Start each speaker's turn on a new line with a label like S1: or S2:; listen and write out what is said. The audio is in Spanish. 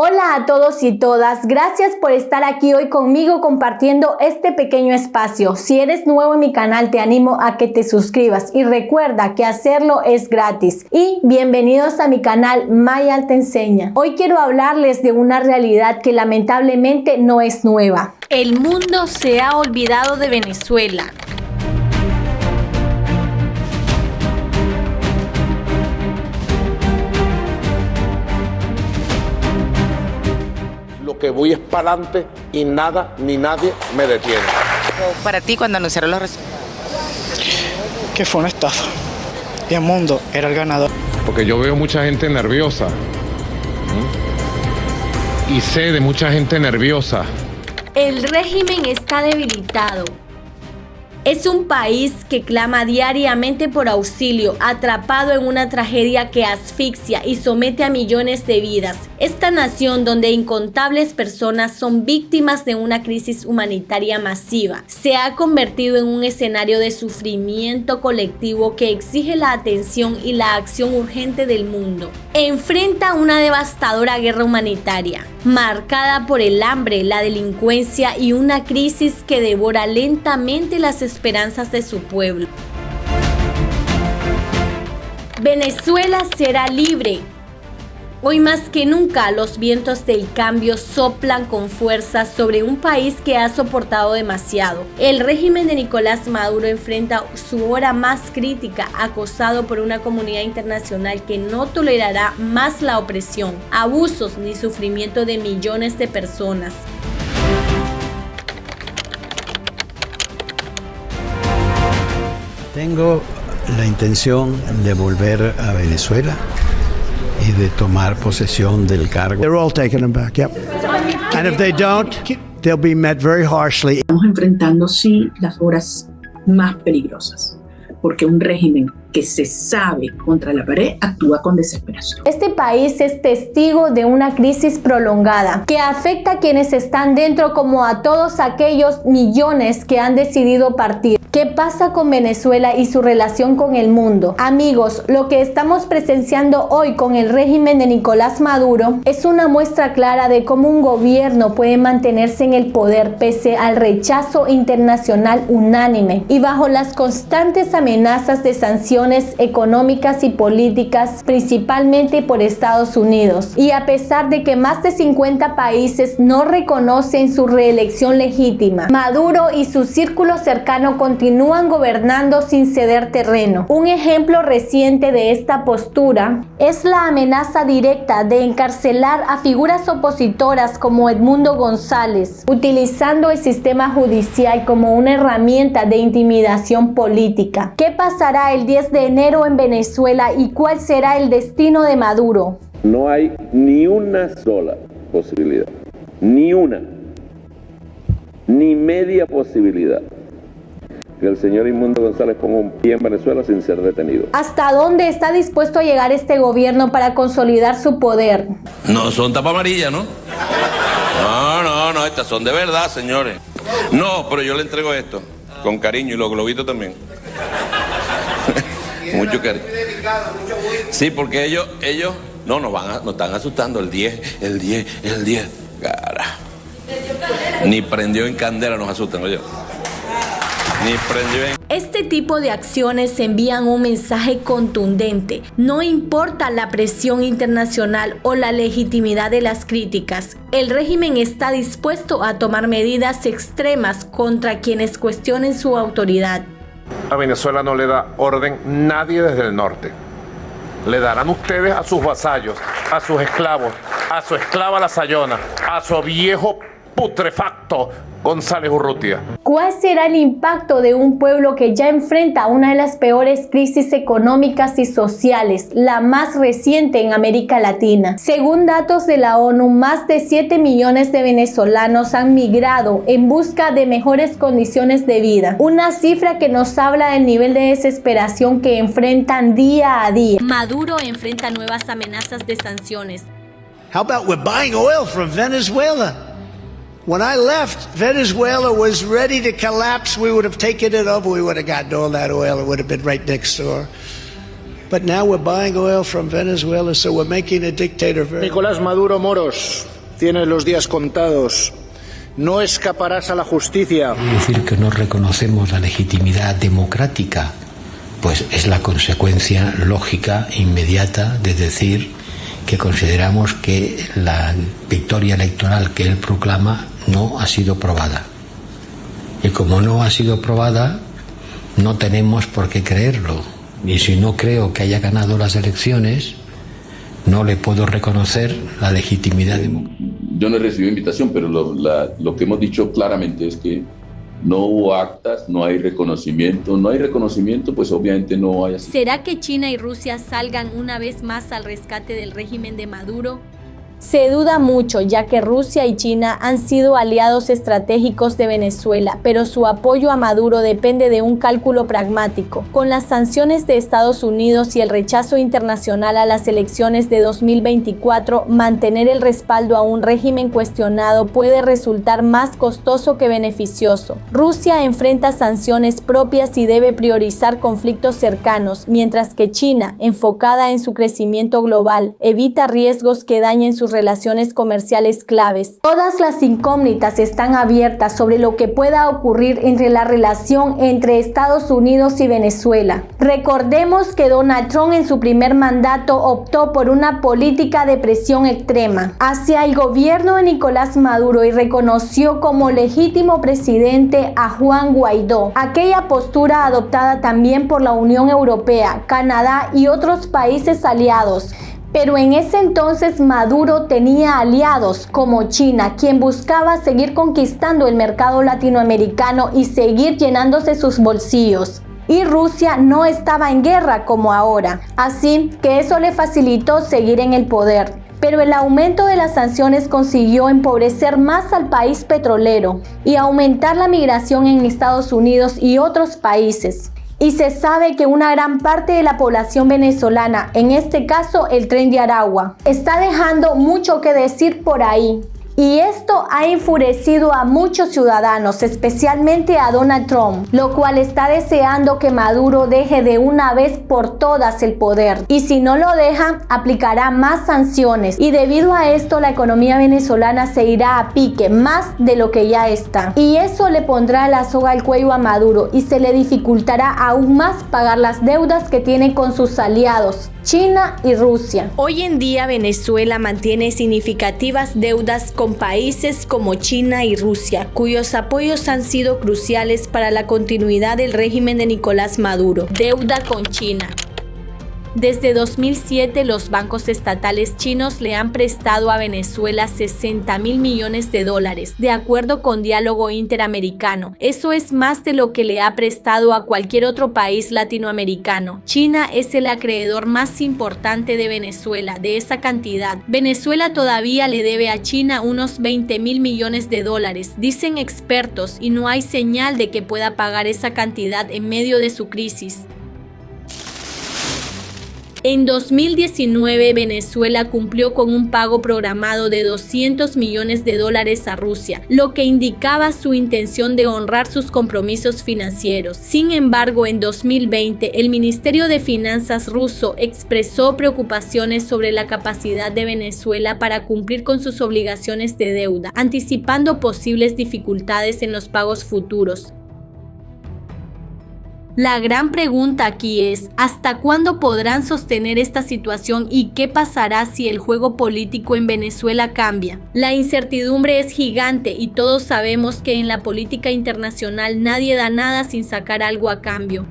S1: Hola a todos y todas, gracias por estar aquí hoy conmigo compartiendo este pequeño espacio. Si eres nuevo en mi canal te animo a que te suscribas y recuerda que hacerlo es gratis. Y bienvenidos a mi canal Maya te enseña. Hoy quiero hablarles de una realidad que lamentablemente no es nueva. El mundo se ha olvidado de Venezuela.
S2: Lo que voy es para adelante y nada ni nadie me detiene.
S3: Para ti, cuando anunciaron los resultados,
S4: que fue una estafa y el mundo era el ganador.
S5: Porque yo veo mucha gente nerviosa y sé de mucha gente nerviosa.
S1: El régimen está debilitado. Es un país que clama diariamente por auxilio, atrapado en una tragedia que asfixia y somete a millones de vidas. Esta nación, donde incontables personas son víctimas de una crisis humanitaria masiva, se ha convertido en un escenario de sufrimiento colectivo que exige la atención y la acción urgente del mundo. Enfrenta una devastadora guerra humanitaria, marcada por el hambre, la delincuencia y una crisis que devora lentamente las esperanzas de su pueblo. Venezuela será libre. Hoy más que nunca los vientos del cambio soplan con fuerza sobre un país que ha soportado demasiado. El régimen de Nicolás Maduro enfrenta su hora más crítica, acosado por una comunidad internacional que no tolerará más la opresión, abusos ni sufrimiento de millones de personas.
S6: Tengo la intención de volver a Venezuela y de tomar posesión del cargo.
S7: They're all taking them back, yep. And if they don't, they'll be met very harshly.
S8: Estamos enfrentando, sí, las horas más peligrosas, porque un régimen que se sabe contra la pared actúa con desesperación.
S1: Este país es testigo de una crisis prolongada que afecta a quienes están dentro como a todos aquellos millones que han decidido partir. ¿Qué pasa con Venezuela y su relación con el mundo? Amigos, lo que estamos presenciando hoy con el régimen de Nicolás Maduro es una muestra clara de cómo un gobierno puede mantenerse en el poder pese al rechazo internacional unánime y bajo las constantes amenazas de sanciones económicas y políticas, principalmente por Estados Unidos. Y a pesar de que más de 50 países no reconocen su reelección legítima, Maduro y su círculo cercano continúan gobernando sin ceder terreno. Un ejemplo reciente de esta postura es la amenaza directa de encarcelar a figuras opositoras como Edmundo González, utilizando el sistema judicial como una herramienta de intimidación política. ¿Qué pasará el 10 de enero en Venezuela y cuál será el destino de Maduro?
S9: No hay ni una sola posibilidad, ni una, ni media posibilidad que el señor Edmundo González ponga un pie en Venezuela sin ser detenido.
S1: ¿Hasta dónde está dispuesto a llegar este gobierno para consolidar su poder?
S10: No son tapa amarilla, ¿no? No, estas son de verdad, señores. No, pero yo le entrego esto, con cariño, y los globitos también. Mucho cariño. Sí, porque ellos no nos están asustando. El 10. Cara. Ni prendió en candela nos asustan, oye. Ni prendió en...
S1: Este tipo de acciones envían un mensaje contundente. No importa la presión internacional o la legitimidad de las críticas, el régimen está dispuesto a tomar medidas extremas contra quienes cuestionen su autoridad.
S2: A Venezuela no le da orden nadie desde el norte. Le darán ustedes a sus vasallos, a sus esclavos, a su esclava la Sayona, a su viejo putrefacto González Urrutia.
S1: ¿Cuál será el impacto de un pueblo que ya enfrenta una de las peores crisis económicas y sociales, la más reciente en América Latina? Según datos de la ONU, más de 7 millones de venezolanos han migrado en busca de mejores condiciones de vida. Una cifra que nos habla del nivel de desesperación que enfrentan día a día. Maduro enfrenta nuevas amenazas de sanciones.
S7: How about we're buying oil from Venezuela? When I left, Venezuela was ready to collapse. We would have taken it over. We would have gotten all that oil. It would have been right next door. But now we're buying oil from Venezuela, so we're making a dictator very...
S4: Nicolás Maduro Moros, tienes los días contados. No escaparás a la justicia.
S6: Decir que no reconocemos la legitimidad democrática, pues es la consecuencia lógica, inmediata, de decir que consideramos que la victoria electoral que él proclama no ha sido probada. Y como no ha sido probada, no tenemos por qué creerlo. Y si no creo que haya ganado las elecciones, no le puedo reconocer la legitimidad democrática.
S9: Yo no he recibido invitación, pero lo que hemos dicho claramente es que no hubo actas, no hay reconocimiento. No hay reconocimiento, pues obviamente no hay...
S1: ¿Será que China y Rusia salgan una vez más al rescate del régimen de Maduro? Se duda mucho, ya que Rusia y China han sido aliados estratégicos de Venezuela, pero su apoyo a Maduro depende de un cálculo pragmático. Con las sanciones de Estados Unidos y el rechazo internacional a las elecciones de 2024, mantener el respaldo a un régimen cuestionado puede resultar más costoso que beneficioso. Rusia enfrenta sanciones propias y debe priorizar conflictos cercanos, mientras que China, enfocada en su crecimiento global, evita riesgos que dañen sus relaciones comerciales claves. Todas las incógnitas están abiertas sobre lo que pueda ocurrir entre la relación entre Estados Unidos y Venezuela. Recordemos que Donald Trump en su primer mandato optó por una política de presión extrema hacia el gobierno de Nicolás Maduro y reconoció como legítimo presidente a Juan Guaidó. Aquella postura adoptada también por la Unión Europea, Canadá y otros países aliados. Pero en ese entonces Maduro tenía aliados como China, quien buscaba seguir conquistando el mercado latinoamericano y seguir llenándose sus bolsillos. Y Rusia no estaba en guerra como ahora, así que eso le facilitó seguir en el poder. Pero el aumento de las sanciones consiguió empobrecer más al país petrolero y aumentar la migración en Estados Unidos y otros países. Y se sabe que una gran parte de la población venezolana, en este caso el Tren de Aragua, está dejando mucho que decir por ahí. Y esto ha enfurecido a muchos ciudadanos, especialmente a Donald Trump, lo cual está deseando que Maduro deje de una vez por todas el poder. Y si no lo deja, aplicará más sanciones. Y debido a esto, la economía venezolana se irá a pique, más de lo que ya está. Y eso le pondrá la soga al cuello a Maduro y se le dificultará aún más pagar las deudas que tiene con sus aliados, China y Rusia. Hoy en día Venezuela mantiene significativas deudas con países como China y Rusia, cuyos apoyos han sido cruciales para la continuidad del régimen de Nicolás Maduro. Deuda con China. Desde 2007, los bancos estatales chinos le han prestado a Venezuela $60.000 millones, de acuerdo con Diálogo Interamericano. Eso es más de lo que le ha prestado a cualquier otro país latinoamericano. China es el acreedor más importante de Venezuela, de esa cantidad. Venezuela todavía le debe a China unos $20.000 millones, dicen expertos, y no hay señal de que pueda pagar esa cantidad en medio de su crisis. En 2019, Venezuela cumplió con un pago programado de $200 millones a Rusia, lo que indicaba su intención de honrar sus compromisos financieros. Sin embargo, en 2020, el Ministerio de Finanzas ruso expresó preocupaciones sobre la capacidad de Venezuela para cumplir con sus obligaciones de deuda, anticipando posibles dificultades en los pagos futuros. La gran pregunta aquí es, ¿hasta cuándo podrán sostener esta situación y qué pasará si el juego político en Venezuela cambia? La incertidumbre es gigante y todos sabemos que en la política internacional nadie da nada sin sacar algo a cambio.